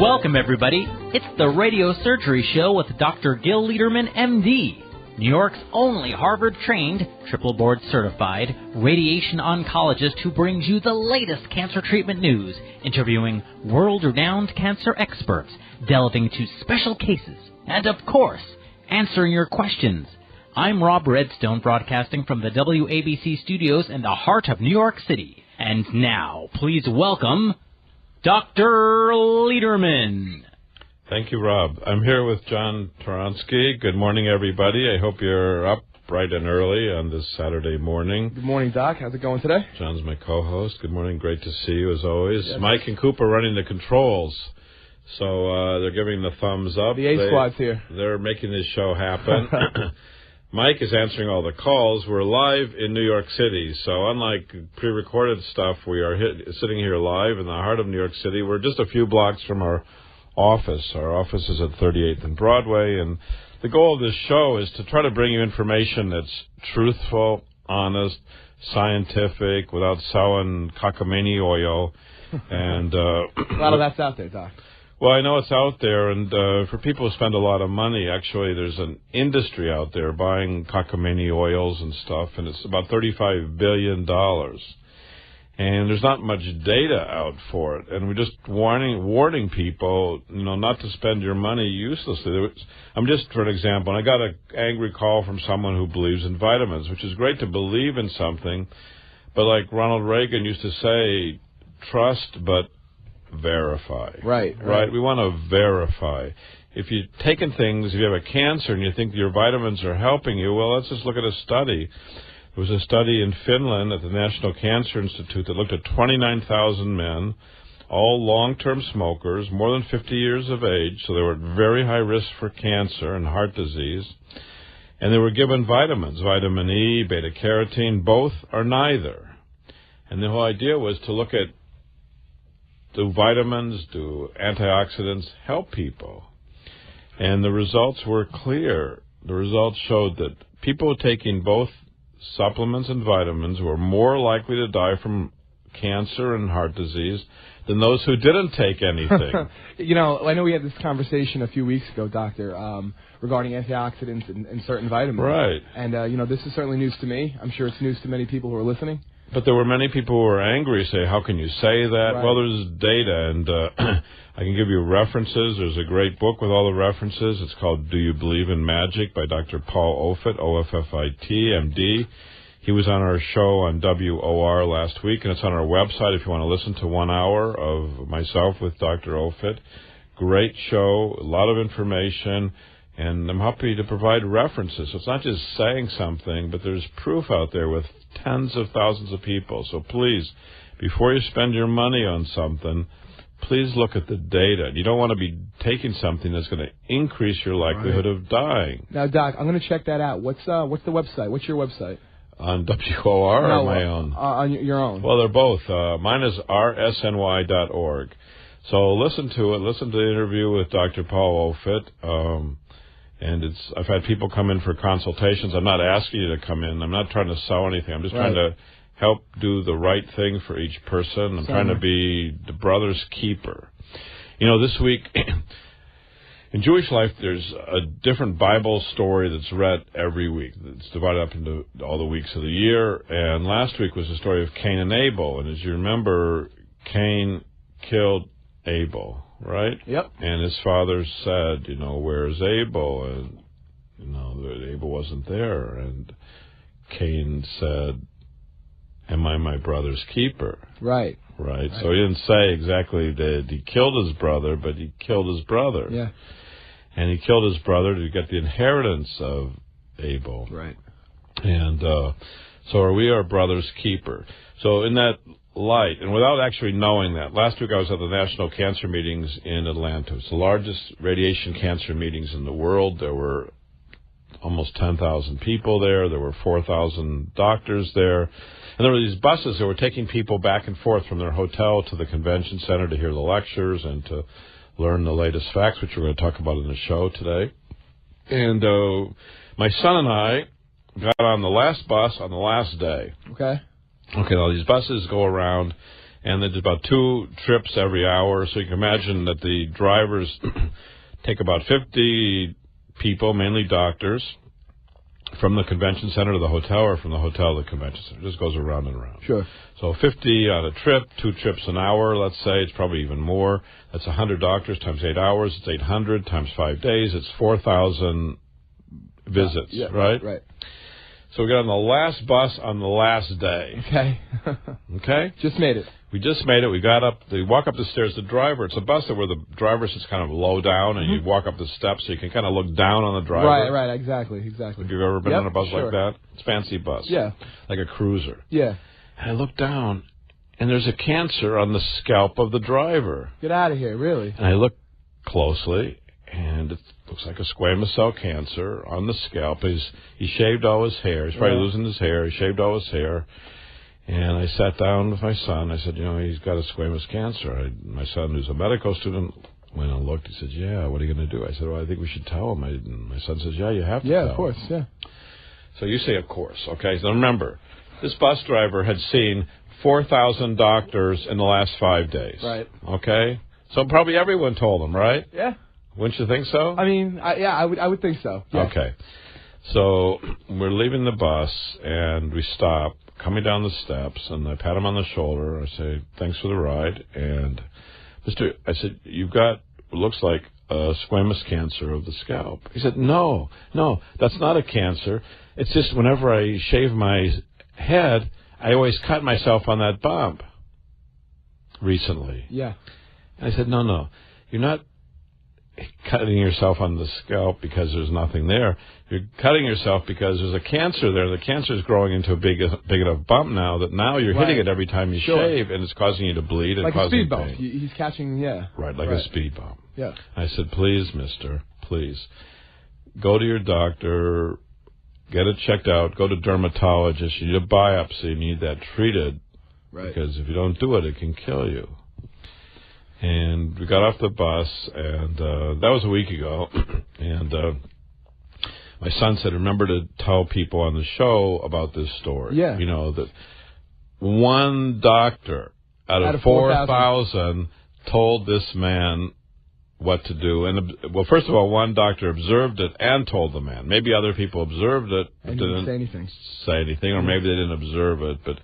Welcome, everybody. It's the Radio Surgery Show with Dr. Gil Lederman, M.D., New York's only Harvard-trained, triple board-certified radiation oncologist who brings you the latest cancer treatment news, interviewing world-renowned cancer experts, delving into special cases, and, of course, answering your questions. I'm Rob Redstone, broadcasting from the WABC studios in the heart of New York City. And now, please welcome Dr. Lederman. Thank you, Rob. I'm here with John Toronsky. Good morning, everybody. I hope you're up bright and early on this Saturday morning. Good morning, Doc. How's it going today? John's my co-host. Good morning. Great to see you, as always. Yes. Mike and Coop are running the controls, so they're giving the thumbs up. The A-Squad's here. They're making this show happen. Mike is answering all the calls. We're live in New York City, so unlike pre-recorded stuff, we are sitting here live in the heart of New York City. We're just a few blocks from our office. Our office is at 38th and Broadway, and the goal of this show is to try to bring you information that's truthful, honest, scientific, without selling cockamamie oil. And a lot of that's out there, Doc. Well, I know it's out there, and for people who spend a lot of money, actually, there's an industry out there buying cockamamie oils and stuff, and it's about $35 billion. And there's not much data out for it, and we're just warning people, not to spend your money uselessly. I'm just, for an example, I got an angry call from someone who believes in vitamins, which is great to believe in something, but like Ronald Reagan used to say, trust but verify. Right. We want to verify. If you've taken things, if you have a cancer and you think your vitamins are helping you, well, let's just look at a study. There was a study in Finland at the National Cancer Institute that looked at 29,000 men, all long-term smokers, more than 50 years of age, so they were at very high risk for cancer and heart disease, and they were given vitamins, vitamin E, beta-carotene, both or neither. And the whole idea was to look at, do vitamins, do antioxidants help people? And the results were clear. The results showed that people taking both supplements and vitamins were more likely to die from cancer and heart disease than those who didn't take anything. I know we had this conversation a few weeks ago, Doctor, regarding antioxidants and certain vitamins. Right. And, this is certainly news to me. I'm sure it's news to many people who are listening. But there were many people who were angry, say, how can you say that? Right. Well, there's data, and I can give you references. There's a great book with all the references. It's called Do You Believe in Magic by Dr. Paul Offit, O-F-F-I-T, M.D. He was on our show on WOR last week, and it's on our website if you want to listen to 1 hour of myself with Dr. Offit. Great show, a lot of information, and I'm happy to provide references. So it's not just saying something, but there's proof out there with tens of thousands of people. So please, before you spend your money on something, please look at the data. You don't want to be taking something that's going to increase your likelihood of dying. Now, Doc, I'm going to check that out. What's the website? What's your website? On WOR or my own? On your own. Well, they're both. Mine is rsny.org. So listen to it. Listen to the interview with Dr. Paul Offit. And I've had people come in for consultations. I'm not asking you to come in. I'm not trying to sell anything. I'm just trying to help do the right thing for each person. I'm trying to be the brother's keeper. This week, in Jewish life, there's a different Bible story that's read every week. It's divided up into all the weeks of the year. And last week was the story of Cain and Abel. And as you remember, Cain killed Abel. Right? Yep. And his father said, where's Abel? And, Abel wasn't there. And Cain said, am I my brother's keeper? Right. Right. So he didn't say exactly that he killed his brother, but he killed his brother. Yeah. And he killed his brother to get the inheritance of Abel. Right. And so are we our brother's keeper? So in that light, and without actually knowing that, last week I was at the National Cancer Meetings in Atlanta. It's the largest radiation cancer meetings in the world. There were almost 10,000 people there. There were 4,000 doctors there. And there were these buses that were taking people back and forth from their hotel to the convention center to hear the lectures and to learn the latest facts, which we're going to talk about in the show today. And my son and I got on the last bus on the last day. Okay. Okay, now these buses go around, And there's about 2 trips every hour, so you can imagine that the drivers take about 50 people, mainly doctors, from the convention center to the hotel or from the hotel to the convention center. It just goes around and around. Sure. So 50 on a trip, 2 trips an hour, let's say. It's probably even more. That's 100 doctors times 8 hours. It's 800 times 5 days. It's 4,000 visits, right? Right. So we got on the last bus on the last day. Okay. Okay? Just made it. We just made it. We got up. They walk up the stairs. The driver, it's a bus where the driver sits kind of low down, and you walk up the steps so you can kind of look down on the driver. Right, exactly. Have you ever been on a bus like that? It's a fancy bus. Yeah. Like a cruiser. Yeah. And I look down, and there's a cancer on the scalp of the driver. Get out of here, really? And I look closely, and it looks like a squamous cell cancer on the scalp. He shaved all his hair. He's probably losing his hair. He shaved all his hair. And I sat down with my son. I said, he's got a squamous cancer. My son, who's a medical student, went and looked. He said, yeah, what are you going to do? I said, well, I think we should tell him. My son says, yeah, you have to tell him. Yeah, of course, yeah. So you say, of course. Okay, so remember, this bus driver had seen 4,000 doctors in the last 5 days. Right. Okay? So probably everyone told him, right? Yeah. Wouldn't you think so? I mean, I would think so. Yeah. Okay. So we're leaving the bus, and we stop, coming down the steps, and I pat him on the shoulder. I say, thanks for the ride. And, I said, you've got what looks like a squamous cancer of the scalp. He said, no, that's not a cancer. It's just whenever I shave my head, I always cut myself on that bump recently. Yeah. And I said, no, you're not cutting yourself on the scalp because there's nothing there. You're cutting yourself because there's a cancer there. The cancer is growing into a big enough bump now that now you're hitting it every time you shave, and it's causing you to bleed and like causing a speed bump. pain. He's catching, Right, like a speed bump. Yeah. I said, please, mister, please, go to your doctor, get it checked out, go to dermatologist. You need a biopsy. You need that treated. Right. Because if you don't do it, it can kill you. And we got off the bus, and that was a week ago. And my son said, remember to tell people on the show about this story. Yeah. That one doctor out of 4,000 told this man what to do. And, well, first of all, one doctor observed it and told the man. Maybe other people observed it but didn't say anything, or maybe they didn't observe it. But,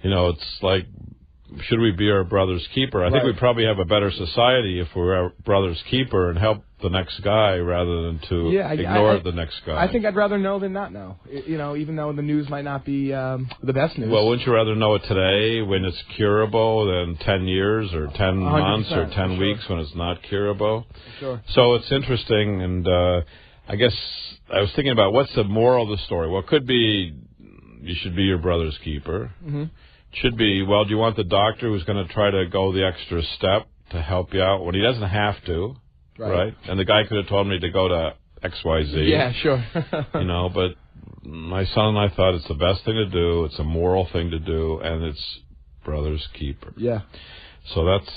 it's like, should we be our brother's keeper? I think we'd probably have a better society if we were our brother's keeper and help the next guy rather than to ignore the next guy. I think I'd rather know than not know. Even though the news might not be the best news. Well, wouldn't you rather know it today when it's curable than 10 years or 10 months or 10 weeks when it's not curable? Sure. So it's interesting, and I guess I was thinking about what's the moral of the story. Well, it could be you should be your brother's keeper. Mm-hmm. Should be, well, do you want the doctor who's going to try to go the extra step to help you out when he doesn't have to, right? And the guy could have told me to go to XYZ. Yeah, sure. But my son and I thought it's the best thing to do, it's a moral thing to do, and it's brother's keeper. Yeah. So that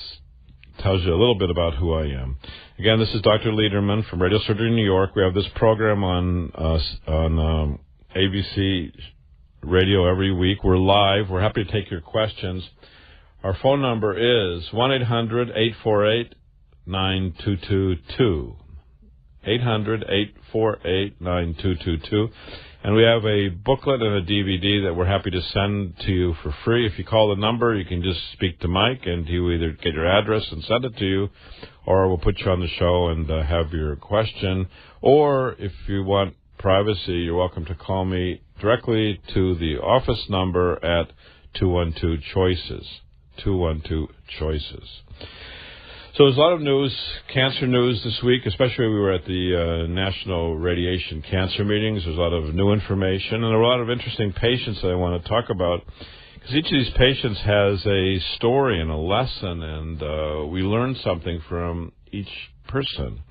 tells you a little bit about who I am. Again, this is Dr. Lederman from Radio Surgery New York. We have this program on ABC Radio every week. We're live. We're happy to take your questions. Our phone number is 1-800-848-9222. 800-848-9222. And we have a booklet and a DVD that we're happy to send to you for free. If you call the number, you can just speak to Mike, and he will either get your address and send it to you, or we'll put you on the show and have your question. Or if you want privacy, you're welcome to call me directly to the office number at 212-CHOICES. 212-CHOICES. So there's a lot of news, cancer news this week, especially we were at the National Radiation Cancer Meetings. There's a lot of new information, and there are a lot of interesting patients that I want to talk about, because each of these patients has a story and a lesson, and we learn something from each person.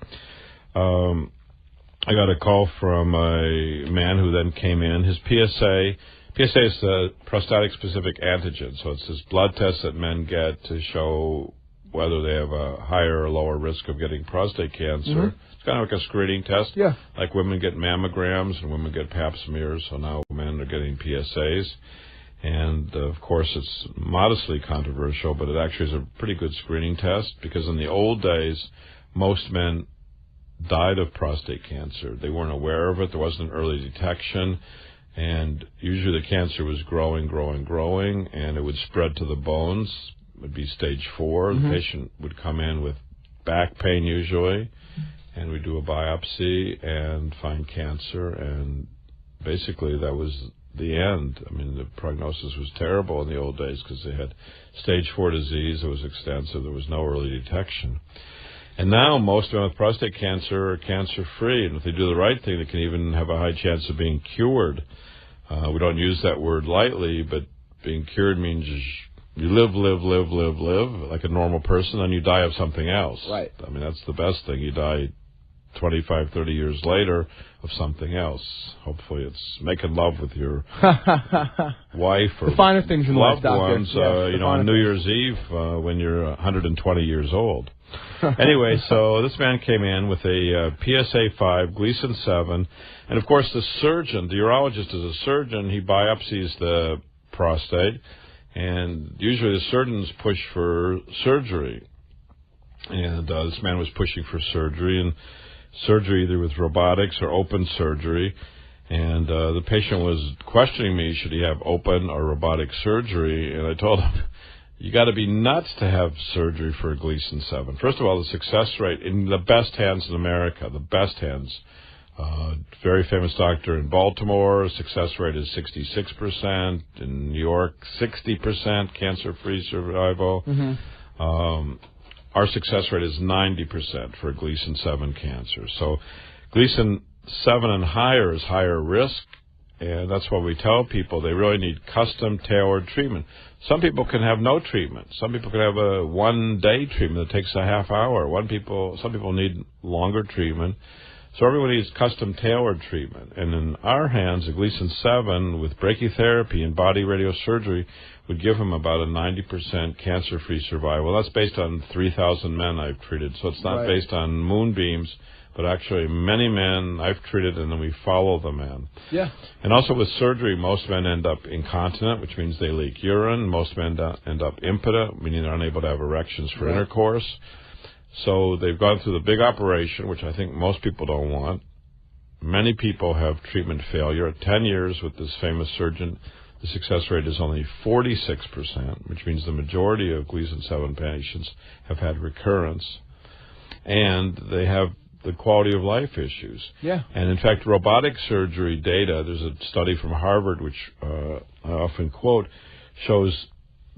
I got a call from a man who then came in. His PSA is the prostatic-specific antigen, so it's this blood test that men get to show whether they have a higher or lower risk of getting prostate cancer. Mm-hmm. It's kind of like a screening test. Yeah. Like women get mammograms and women get pap smears, so now men are getting PSAs. And, of course, it's modestly controversial, but it actually is a pretty good screening test because in the old days, most men died of prostate cancer. They weren't aware of it. There wasn't early detection. And usually the cancer was growing, and it would spread to the bones. It would be stage 4. The patient would come in with back pain usually, and we'd do a biopsy and find cancer, and basically that was the end. I mean, the prognosis was terrible in the old days because they had stage 4 disease. It was extensive. There was no early detection. And now most men with prostate cancer are cancer-free, and if they do the right thing, they can even have a high chance of being cured. We don't use that word lightly, but being cured means you live like a normal person, and you die of something else. Right. I mean, that's the best thing. You die 25, 30 years later of something else. Hopefully it's making love with your wife or the finer things in loved life, ones, on New Year's Eve when you're 120 years old. Anyway, so this man came in with a PSA 5, Gleason 7, and of course the surgeon, the urologist is a surgeon, he biopsies the prostate, and usually the surgeons push for surgery. And this man was pushing for surgery, and surgery either with robotics or open surgery. And the patient was questioning me, should he have open or robotic surgery? And I told him, you got to be nuts to have surgery for a Gleason 7. First of all, the success rate in the best hands in America, the best hands. Very famous doctor in Baltimore, success rate is 66%. In New York, 60% cancer-free survival. Our success rate is 90% for Gleason 7 cancer. So Gleason 7 and higher is higher risk, and that's why we tell people they really need custom-tailored treatment. Some people can have no treatment. Some people can have a one-day treatment that takes a half hour. Some people need longer treatment. So everyone needs custom-tailored treatment. And in our hands, a Gleason 7 with brachytherapy and body radiosurgery would give him about a 90% cancer-free survival. That's based on 3,000 men I've treated. So it's not based on moonbeams, but actually many men I've treated, and then we follow the men. Yeah. And also with surgery, most men end up incontinent, which means they leak urine. Most men end up impotent, meaning they're unable to have erections for intercourse. So they've gone through the big operation, which I think most people don't want. Many people have treatment failure. At 10 years with this famous surgeon, the success rate is only 46%, which means the majority of Gleason 7 patients have had recurrence. And they have the quality of life issues. Yeah. And in fact, robotic surgery data, there's a study from Harvard, which I often quote, shows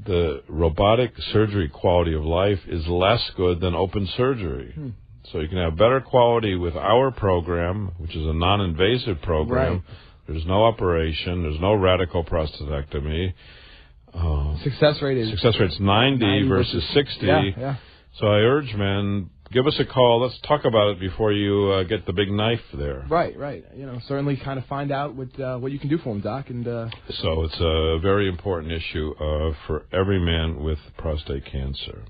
the robotic surgery quality of life is less good than open surgery. So you can have better quality with our program, which is a non-invasive program. Right. There's no operation. There's no radical prostatectomy. Success rate's 90 versus 60. Yeah. So I urge men, give us a call. Let's talk about it before you get the big knife there. Right. Certainly kind of find out what you can do for them, Doc. And so it's a very important issue for every man with prostate cancer.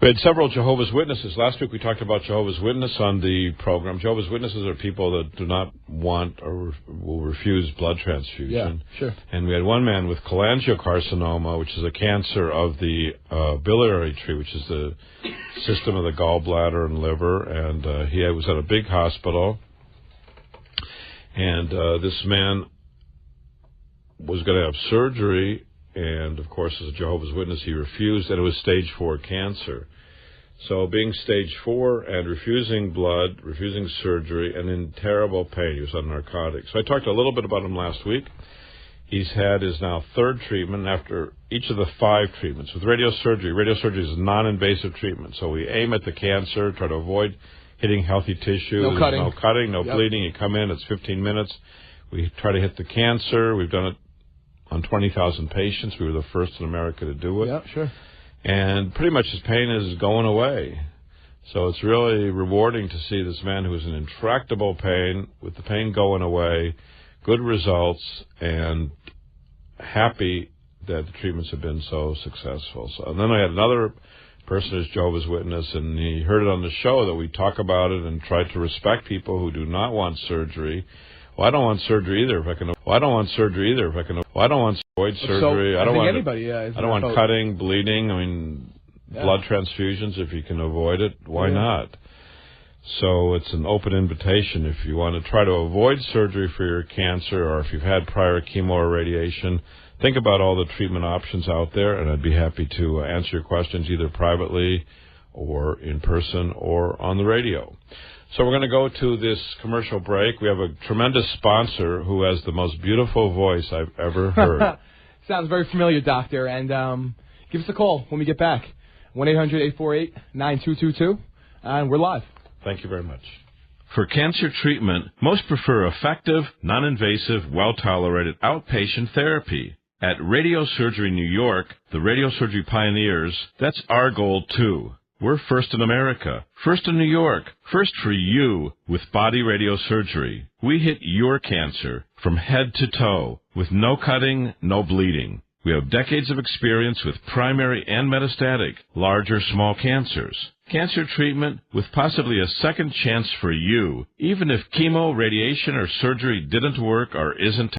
We had several Jehovah's Witnesses. Last week we talked about Jehovah's Witness on the program. Jehovah's Witnesses are people that do not want or will refuse blood transfusion. Yeah, sure. And we had one man with cholangiocarcinoma, which is a cancer of the biliary tree, which is the system of the gallbladder and liver. And he was at a big hospital. And this man was going to have surgery. And, of course, as a Jehovah's Witness, he refused, and it was stage 4 cancer. So being stage 4 and refusing blood, refusing surgery, and in terrible pain, he was on narcotics. So I talked a little bit about him last week. He's had his now 3rd treatment after each of the 5 treatments. With radiosurgery is a non-invasive treatment. So we aim at the cancer, try to avoid hitting healthy tissue. No cutting. No cutting, no bleeding. You come in, it's 15 minutes. We try to hit the cancer. We've done it on 20,000 patients. We were the first in America to do it. Yeah, sure. And pretty much his pain is going away. So it's really rewarding to see this man who was in intractable pain, with the pain going away, good results, and happy that the treatments have been so successful. So, and then I had another person who's Jehovah's Witness, and he heard it on the show that we talk about it and try to respect people who do not want surgery well, I don't want surgery either if I can. Well, I don't want surgery either if I can. Well, I don't want avoid surgery. I don't think want anybody. I don't want cutting, bleeding. I mean, blood transfusions if you can avoid it. Why not? So it's an open invitation. If you want to try to avoid surgery for your cancer, or if you've had prior chemo or radiation, think about all the treatment options out there, and I'd be happy to answer your questions either privately or in person or on the radio. So we're going to go to this commercial break. We have a tremendous sponsor who has the most beautiful voice I've ever heard. Sounds very familiar, Doctor. And give us a call when we get back. 1-800-848-9222. And we're live. Thank you very much. For cancer treatment, most prefer effective, non-invasive, well-tolerated outpatient therapy. At Radiosurgery New York, the radiosurgery pioneers, that's our goal too. We're first in America, first in New York, first for you with body radiosurgery. We hit your cancer from head to toe with no cutting, no bleeding. We have decades of experience with primary and metastatic, large or small cancers. Cancer treatment with possibly a second chance for you, even if chemo, radiation, or surgery didn't work or isn't